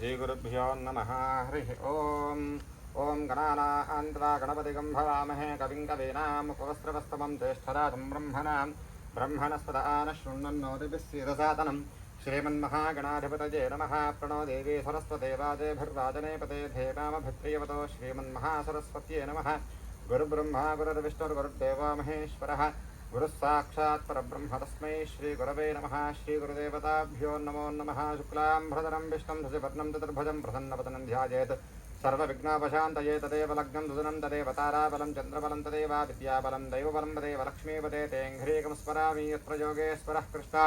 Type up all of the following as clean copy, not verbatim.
श्रीगुरुभ्यो नमः। हरिः ओम्। ओं गणानान्त्वा गणपतिगं भवामहे कविं कवीनामुपवस्त्रवस्तमं ज्येष्ठराजं ब्रह्मणस्पदा नः शृण्वन्नोतिभिः सीदसादनं श्रीमन्महागणाधिपतये नमः। प्रणो देवी सरस्वते वाजेभिर्वाजनेपते धेमामभिप्रियवतो श्रीमन्महासरस्वत्यै नमः। गुरुब्रह्मा गुरुर्विष्णुर्गुरुर्देवो महेश्वरः गुरुः साक्षात् परब्रह्म तस्मै श्रीगुरवे नमः। श्रीगुरुदेवताभ्यो नमो नमः। शुक्लाम्भरधरं विष्णुं शशिवर्णं चतुर्भुजं प्रसन्नवदनं ध्यायेत् सर्वविघ्नोपशान्तये तदेव लग्नं दुदनं तदेव ताराबलं चन्द्रबलं तदेव विद्याबलं दैवबलं तदेव लक्ष्मीपदे तेऽङ्घ्रीकं स्मरामि। यत्र योगेश्वरः कृष्णः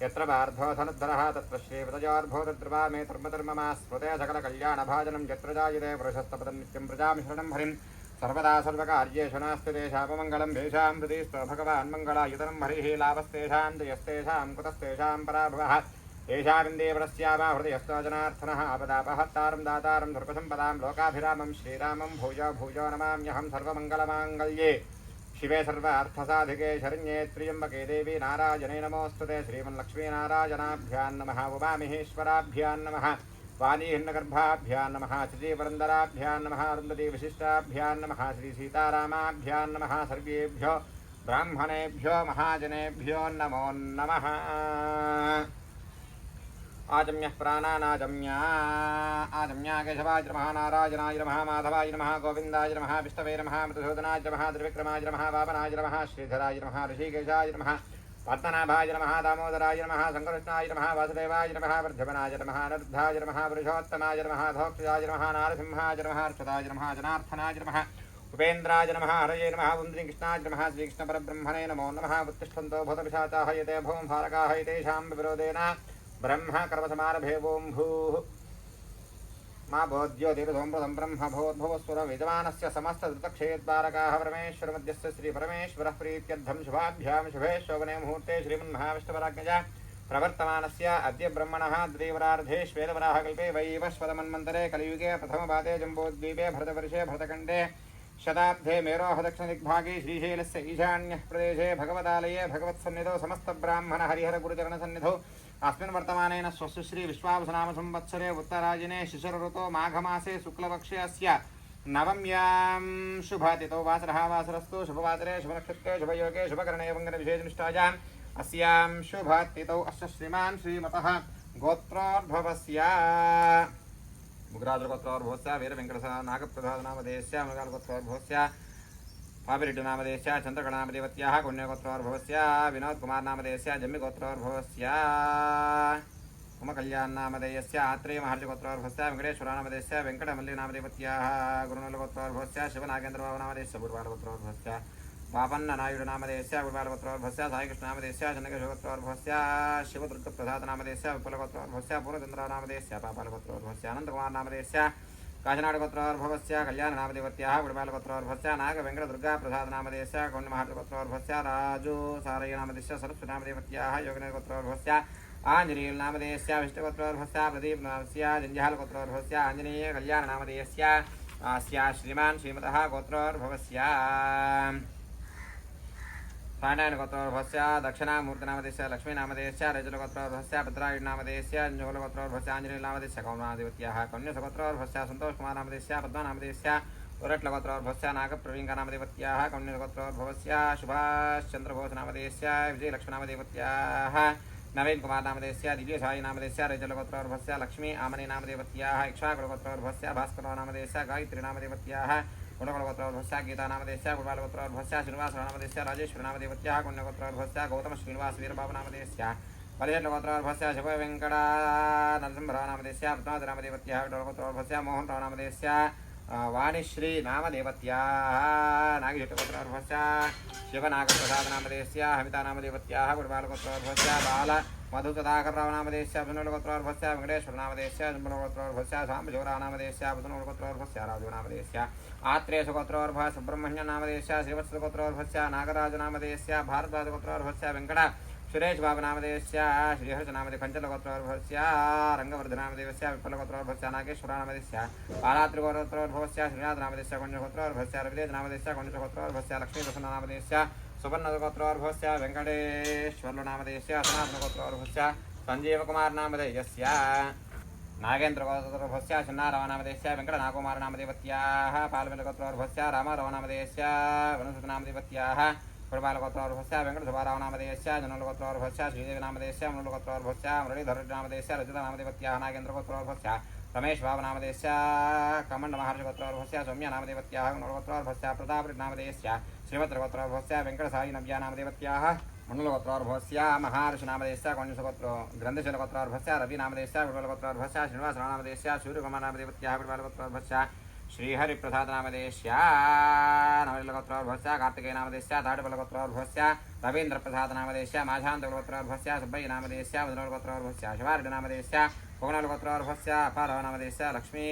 यत्र पार्थो धनुर्धरः तत्र श्रीपदयोर्भो तद्रुवा मे धर्मधर्ममा स्मृते सकलकल्याणभाजनं यत्र जायते पुरुषस्तपदं नित्यं प्रजामि शरणं हरिं सर्वदा सर्वकार्येषु नास्ति तेषापमङ्गलं तेषां हृदि स्तो भगवान् मङ्गलायुधनं हरिः लाभस्तेषां जयस्तेषां कुतस्तेषां पराभवः येषामिन्देवरस्यावा हृदयस्तो जनार्दनः आपदापहत्तारं दातारं धर्मसम्पदां लोकाभिरामं श्रीरामं भूयो भूयो नमाम्यहं सर्वमङ्गलमाङ्गल्ये शिवे सर्वार्थसाधिके शरण्ये त्र्यम्बके देवी नारायणे नमोऽस्तुते। श्रीमन्लक्ष्मीनारायणाभ्यां नमः। उमामहेश्वराभ्यां नमः। वाणीहिन्नगर्भाभ्यां नमः। श्रीवरन्दराभ्यां नमः। अरुन्धती विशिष्टाभ्यां नमः। श्रीसीतारामाभ्यां नमः। सर्वेभ्यो ब्राह्मणेभ्यो महाजनेभ्यो नमो नमः। आजम्यः प्राणानाजम्या केशवाय नमः। नारायणाय नमः। माधवाय नमः। गोविन्दाय नमः। विष्णवे नमः। मधुसूदनाय नमः। त्रिविक्रमाय नमः। वामनाय नमः। श्रीधराय नमः। ऋषिकेशाय नमः। पद्मनाभाय नमः। दामोदराय नमः। शङ्करकृष्णाय नमः। वासुदेवाय नमः। वर्धमानाय नमः। अनिरुद्धाय नमः। पुरुषोत्तमाय नमः। धोक्षजाय नमः। नारसिंहाय नमः। अर्चदाय नमः। जनार्दनाय नमः। उपेन्द्राय नमः। हरये नमः। पुण्डरीकृष्णाय नमः। श्रीकृष्णपरब्रह्मणे नमो नमः। उत्तिष्ठन्तो भूतपिशाचाः यते भूं फारकाः एतेषां विरोधेन ब्रह्म कर्मसमारभेवों भूः मा बोध्यो देवसोमृतं ब्रह्म भोद्भवस्वरं यजमानस्य समस्तदृतक्षेद्वारकाः परमेश्वरमध्यस्य श्रीपरमेश्वरः प्रीत्यर्थं शुभाभ्यां शुभे शोभने मुहूर्ते श्रीमन्महाविष्णुपराज्ञया प्रवर्तमानस्य अद्य ब्रह्मणः द्वितीयवरार्धे श्वेतवराहकल्पे वैवस्वतमन्वन्तरे कलियुगे प्रथमपादे जम्बोद्वीपे भरतवर्षे भरतखण्डे शताब्दे मेरोः दक्षिणदिग्भागे श्रीशैलस्य ईशान्यः प्रदेशे भगवदालये भगवत्सन्निधौ समस्तब्राह्मण हरिहरगुरुचरणसन्निधौ अस्मिन् वर्तमानेन स्वस्य श्री विश्वावसुनाम संवत्सरे उत्तरायणे शिशिरऋतौ माघमासे शुक्लपक्षे अस्य नवम्यां शुभतिथौ वासरः वासरस्तु शुभवासरे शुभनक्षत्रे शुभयोगे शुभकरणे मंगलविशेषनिष्ठायाम् अस्यां शुभतिथौ अस्य श्रीमान् श्रीमतः गोत्रोद्भवस्य मुगराजगोत्रोद्भवस्य वीरवेङ्कटस्य नागप्रसादनामधेयस्य मृगालगोत्रोद्भवस्य पापिरेड्डिनामधेयस्य चन्द्रकणामदेवत्याः पुण्यगोत्रोद्भवस्य विनोदकुमारनामधेयस्य जम्मिगोत्रोद्भवस्य उमकल्याणनामधेयस्य आत्रेयमहर्षगोत्रोद्भवस्य वेङ्कटेश्वरनामधेयस्य वेङ्कटमल्लिनामदेवत्याः गुरुनलगोत्रोद्भवस्य शिवनागेन्द्रबाबुनामधेयस्य गुरुबालगोत्रोद्भवस्य पापन्ननायुडुनामधेयस्य गुरुबालगोत्रोद्भवस्य साईकृष्णनामधेयस्य चन्द्रकेशवगोत्रोद्भवस्य शिवदुर्गप्रसादनामधेयस्य विपुलगोत्रोद्भवस्य पूर्णचन्द्रनामधेयस्य पापालगोत्रोद्भवस्य अनन्तकुमारनामधेयस्य काशनाडगोत्रोद्भवस्य कल्याणनामदेवत्याः गुरुबालगोत्रोद्भवस्य नागवेङ्कटदुर्गाप्रसादनामधेयस्य कौण्यमहर्षगोत्रोद्भवस्य राजु सारय्यनामधेयस्य सरस्वतीनामदेवत्याः योगिनगोत्रोद्भवस्य आञ्जनेयनामधेयस्य विष्णुगोत्रोद्भवस्य प्रदीपनामस्य जञ्जालगोत्रोद्भवस्य आञ्जनेय कल्याणनामधेयस्य अस्या श्रीमान् श्रीमतः गोत्रोद्भवस्य सायणायनगोत्रोद्भवस्य दक्षिणामूर्तिनामधेयस्य लक्ष्मीनामधेयस्य रजलगोत्रोद्भवस्य भद्रायुडनामधेयस्य जोलगोत्रोद्भवस्य आञ्जनेयनामधेयस्य कौण्यनामदेवत्याः कौण्यसगोत्रोद्भवस्य सन्तोषकुमारनामधेयस्य पद्मनामधेयस्य उरट्लगोत्रोद्भवस्य नागप्रवीङ्गानामदेवत्याः कौण्यगोत्रोद्भवस्य सुभाषचन्द्रबोसनामधेयस्य विजयलक्ष्मीनामदेवत्याः नवीनकुमारनामधेयस्य दिव्यसायीनामधेयस्य रजलगोत्रोद्भवस्य लक्ष्मी आमनीनामदेवत्याः इक्ष्वाकुलगोत्रोद्भवस्य भास्करनामधेयस्य गायत्रीनामदेवत्याः गुणकुलगोत्रोद्भवस्य गीतानामधेयस्य गुरुबालगोत्रोद्भवस्य श्रीनिवासनामधेयस्य राजेश्वरनामदेवत्याः कुण्यगोत्रोद्भवस्य गौतमश्रीनिवासवीरबाबुनामधेयस्य बलिहेट्लगोत्रोद्भवस्य शुभवेङ्कटनरसिंहरावनामधेयस्य पद्मावतिनामदेवत्याः विठलगोत्रोद्भवस्य मोहनरावनामधेयस्य वाणिश्रीनामदेवत्याः नागिशेट्टगोत्रोद्भवस्य शिवनागप्रसादनामधेयस्य हमितानामदेवत्याः गुरुबालगोत्रोद्भवस्य बालमधुसुधाकररावनामधेयस्य पुनर्गोत्रोद्भवस्य वेङ्कटेश्वरनामधेयस्य जम्बुलगोत्रोद्भवस्य साम्बशिवरावनामधेयस्य पुनर्गोत्रोद्भवस्य राजुनामधेयस्य आत्रेयसुगोत्रोद्भवस्य सुब्रह्मण्यनामधेयस्य श्रीवत्सगोत्रोद्भवस्य नागराजनामधेयस्य भारद्वाजगोत्रोद्भवस्य वेङ्कट सुरेशबाबुनामधेयस्य श्रीहर्षनामधेय कञ्चलगोत्रोद्भवस्य रङ्गवर्धनामदेवस्य विफलगोत्रोद्भवस्य नागेश्वरनामधेयस्य बालात्रिगोत्रोद्भवस्य श्रीनाथनामधेयस्य कुञ्जगोत्रोद्भवस्य रविदेवनामधेयस्य कुञ्जगोत्रोद्भवस्य लक्ष्मीप्रसन्ननामधेयस्य सुवर्णगोत्रोद्भवस्य वेङ्कटेश्वरनामधेयस्य सनातनगोत्रोद्भवस्य संजीवकुमारनामधेयस्य नागेन्द्रगोत्रोर्भस्य चिन्नारवनामदेस्य वेङ्कटनाकुमारनामदेवत्याः पालवेलगोत्रोर्भस्य रामारवनामदेस्य वनसुतनामदेवत्याः पुरबालगोत्रोर्भस्य वेङ्कटसुबारावनामदेस्य जनोलगोत्रोर्भस्य श्रीदेवीनामदेस्य मनुलगोत्रोर्भस्य मुरलीधरनामदेस्य रजतनामदेवत्याः नागेन्द्रगोत्रोर्भस्य रमेश बाबुनामदेस्य कमण्डमहर्षगोत्रोर्भस्य सौम्यनामदेवत्याः गुणगोत्रोर्भस्य प्रतापनामदेस्य श्रीमद्रगोत्रोर्भस्य वेङ्कटसायिनव्यानामदेवत्याः मण्डलगोत्रोर्भस्य महर्षिनामदेस्य कौण्यसगोत्रो ग्रन्थशैलगोत्रोर्भस्य रविनामदेस्य विडलगोत्रोर्भस्य श्रीनिवासनामदेस्य सूर्यकुमारनामदेवत्याः विडलगोत्रोर्भस्य श्रीहरिप्रसादनामदेस्य नवलगोत्रोर्भस्य कार्तिकेयनामदेस्य ताडुबलगोत्रोर्भस्य रवीन्द्रप्रसादनामदेस्य माशान्तगोत्रोर्भस्य सुब्बय्यनामदेस्य मुदलगोत्रोर्भस्य शिवारेड्डिनामदेस्य कोगनलगोत्रोर्भस्य अपारवनामदेस्य लक्ष्मी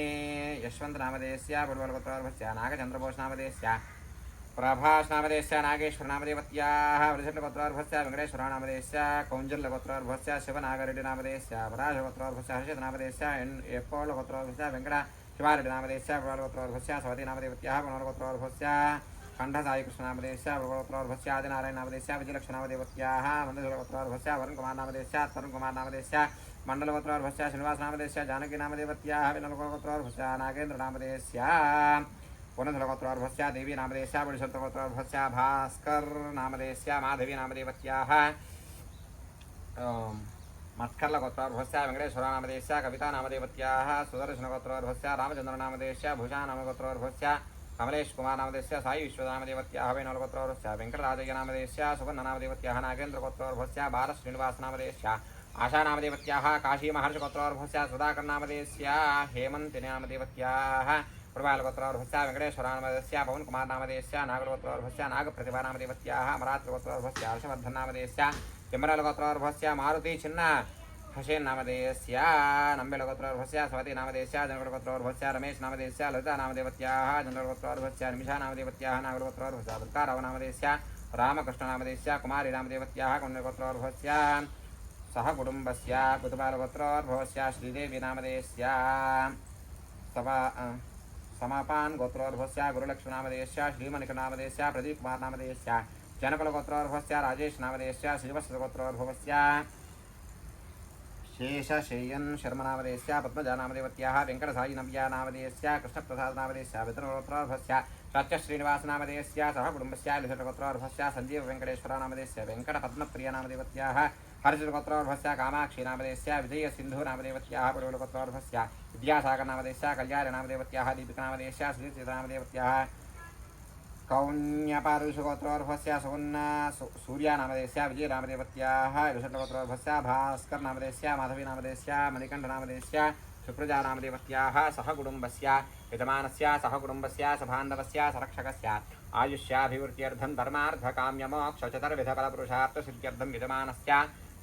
यशवन्तनामदेस्य बुडबलगोत्रोर्भस्य नागचन्द्रबोसनामदेस्य प्रभासनामदेस्य नागेश्वरनामदेवत्याः वृषभगोत्रोर्भस्य वेङ्कटेश्वरनामदेस्य कौञ्जल्यगोत्रोर्भस्य शिवनागरेड्डिनामदेस्य पराशगोत्रोर्भस्य हर्षितनामदेस्य एप्पोलगोत्रोर्भस्य वेङ्कट शिवारेड्डिनामदेस्य गुरुगोत्रोर्भस्य सवतीनामदेवत्याः गुणगोत्रोर्भस्य कण्ठसायिकृष्णनामदेस्य गुरुगोत्रोर्भस्य आदिनारायणनामदेस्य विजयलक्ष्मणामदेवत्याः मन्दगोत्रोर्भस्य वरुणकुमारनामदेस्य तरुणकुमारनामदेस्य मण्डलगोत्रोर्भस्य श्रीनिवासनामदेस्य जानकीनामदेवत्याः विनलगोत्रोर्भस्य नागेन्द्रनामदेस्य पुनन्दलगोत्रोर्भस्य देवीनामदेस्य बुडिशन्तगोत्रोर्भस्य भास्करनामदेस्य माधवीनामदेवत्याः मत्कर्लगोत्रोर्भस्य वेङ्कटेश्वरनामदेस्य कवितानामदेवत्याः सुदर्शनगोत्रोर्भस्य रामचन्द्रनामदेस्य भूषानामगोत्रोर्भस्य कमलेशकुमारनामदेस्य साई विश्वनामदेवत्याः वैनलगोत्रोर्भस्य वेङ्कटराजयनामदेस्य सुवर्णनामदेवत्याः नागेन्द्रगोत्रोर्भस्य बालश्रीनिवासनामदेस्य आशानामदेवत्याः काशीमहर्षगोत्रोर्भस्य सुधाकरनामदेस्य हेमन्तिनामदेवत्याः प्रभालगोत्रोर्भस्य वेङ्कटेश्वरनामदेस्य पवनकुमारनामदेस्य नागलगोत्रोर्भस्य नागप्रतिभानामदेवत्याः मरात्रगोत्रोर्भस्य हर्षवर्धननामदेस्य तिम्मरलगोत्रोर्भस्य मारुति छिन्न हसेन्नामदेस्य नम्बेलगोत्रोर्भस्य सवतीनामदेस्य जनगलगोत्रोर्भस्य रमेशनामदेस्य ललितानामदेवत्याः जनगलगोत्रोर्भस्य निमिषानामदेवत्याः नागलगोत्रोर्भस्य दुर्गारावनामदेस्य रामकृष्णनामदेस्य कुमारीनामदेवत्याः कुण्डलगोत्रोर्भस्य सह कुटुम्बस्य कुतुबालगोत्रोर्भवस्य श्रीदेवीनामदेस्य समापान् गोत्रोर्भवस्य गुरुलक्ष्मीनामदेस्य श्रीमणिकनामदेस्य प्रदीपकुमारनामदेस्य जनकुलगोत्रोर्भवस्य राजेशनामदेस्य श्रीवत्सगोत्रोर्भवस्य शेषशय्यन् शर्मनामदेस्य पद्मजानामदेवत्याः वेङ्कटसायिनव्यानामदेस्य कृष्णप्रसादनामदेस्य वितरगोत्रोर्भवस्य सत्यश्रीनिवासनामदेस्य सह कुटुम्बस्य लिषटगोत्रोर्भवस्य सञ्जीववेङ्कटेश्वरनामदेस्य वेङ्कटपद्मप्रियनामदेवत्याः हर्षगोत्रोर्भवस्य कामाक्षीनामदेस्य विजयसिन्धुनामदेवत्याः पुरुगोत्रोर्भवस्य विद्यासागरनामदेस्य कल्याणनामदेवत्याः दीपिकानामदेस्य श्रीचित्रामदेवत्याः कौन्यपारुषगोत्रोर्भवस्य सूर्यानामदेस्य विजयनामदेवत्याः ऋषभगोत्रोर्भवस्य भास्करनामदेस्य माधवीनामदेस्य मणिकण्ठनामदेस्य सुप्रजानामदेवत्याः सह कुटुम्बस्य यजमानस्य सह कुटुम्बस्य सभाण्डवस्य सरक्षकस्य आयुष्याभिवृद्ध्यर्थं धर्मार्थकाम्यमोक्षचतुर्विधफलपुरुषार्थसिद्ध्यर्थं यजमानस्य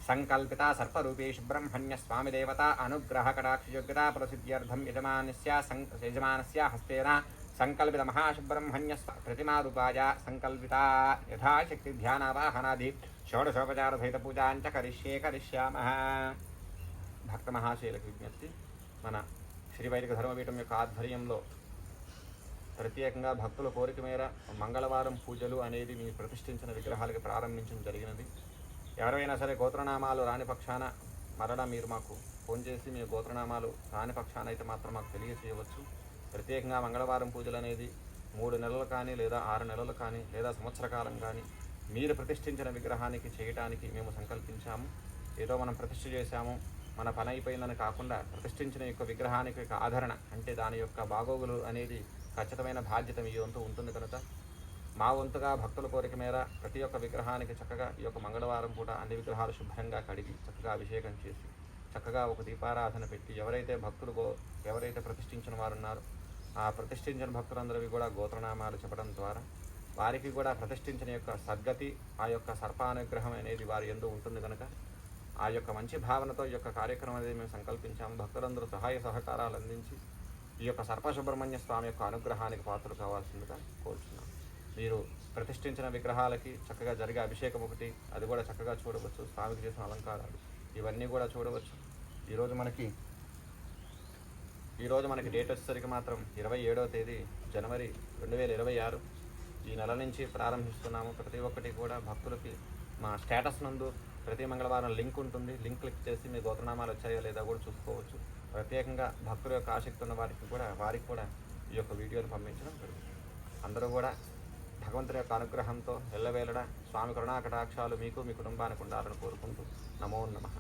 संकल्पिता सर्परूपी सुब्रह्मण्यस्वामिदेवता अनुग्रहकटाक्षयोग्यता प्रसिद्ध्यर्थं यजमानस्य हस्तेन संकल्पित महासुब्रह्मण्य प्रतिमारूपाय संकल्पिता यथाशक्ति ध्यानावाहनादि षोडशोपचार सहित पूजांच करिष्यामः భక్త మహాశైలకు విజ్ఞప్తి మన శ్రీ వైదిక ధర్మపీఠం యొక్క ఆధ్వర్యంలో ప్రత్యేకంగా భక్తుల కోరిక మేర మంగళవారం పూజలు అనేది మీ ప్రతిష్ఠించిన విగ్రహాలకి ప్రారంభించడం జరిగినది. ఎవరైనా సరే గోత్రనామాలు రాని పక్షాన మరలా మీరు మాకు ఫోన్ చేసి మీ గోత్రనామాలు రాని పక్షాన అయితే మాత్రం మాకు తెలియజేయవచ్చు. ప్రత్యేకంగా మంగళవారం పూజలు అనేది 3 నెలలు కానీ లేదా 6 నెలలు కానీ లేదా సంవత్సర కాలం కానీ మీరు ప్రతిష్ఠించిన విగ్రహానికి చేయటానికి మేము సంకల్పించాము. ఏదో మనం ప్రతిష్ఠ చేశాము మన పని అయిపోయిందని కాకుండా ప్రతిష్ఠించిన యొక్క విగ్రహానికి యొక్క ఆదరణ అంటే దాని యొక్క బాగోగులు అనేది ఖచ్చితమైన బాధ్యత మీ వంతు ఉంటుంది కనుక మా వంతుగా భక్తుల కోరిక మేర ప్రతి ఒక్క విగ్రహానికి చక్కగా ఈ యొక్క మంగళవారం పూట అన్ని విగ్రహాలు శుభ్రంగా కడిగి చక్కగా అభిషేకం చేసి చక్కగా ఒక దీపారాధన పెట్టి ఎవరైతే ప్రతిష్ఠించిన వారు ఉన్నారో ఆ ప్రతిష్ఠించిన భక్తులందరికీ కూడా గోత్రనామాలు చెప్పడం ద్వారా వారికి కూడా ప్రతిష్ఠించిన యొక్క సద్గతి ఆ యొక్క సర్పానుగ్రహం అనేది వారి యందు ఉంటుంది కనుక ఆ యొక్క మంచి భావనతో ఈ యొక్క కార్యక్రమం అనేది మేము సంకల్పించాము. భక్తులందరూ సహాయ సహకారాలు అందించి ఈ యొక్క సర్పసుబ్రహ్మణ్య స్వామి యొక్క అనుగ్రహానికి పాత్రలు కావాల్సిందిగా కోరుతున్నాం. మీరు ప్రతిష్ఠించిన విగ్రహాలకి చక్కగా జరిగే అభిషేకం ఒకటి అది కూడా చక్కగా చూడవచ్చు. స్వామికి చేసిన అలంకారాలు ఇవన్నీ కూడా చూడవచ్చు. ఈరోజు మనకి డేట్ వచ్చేసరికి మాత్రం 27వ తేదీ జనవరి 2026 ఈ నెల నుంచి ప్రారంభిస్తున్నాము. ప్రతి ఒక్కటి కూడా భక్తులకి మా స్టేటస్ నందు ప్రతి మంగళవారం లింక్ ఉంటుంది. లింక్ క్లిక్ చేసి మీ గోత్రనామాలు వచ్చాయో లేదా కూడా చూసుకోవచ్చు. ప్రత్యేకంగా భక్తుల యొక్క ఆసక్తి ఉన్న వారికి కూడా ఈ యొక్క వీడియోని పంపించడం జరుగుతుంది. అందరూ కూడా భగవంతుని యొక్క అనుగ్రహంతో ఎల్లవేళడా స్వామి కరుణా కటాక్షాలు మీకు మీ కుటుంబానికి ఉండాలని కోరుకుంటూ నమో నమః.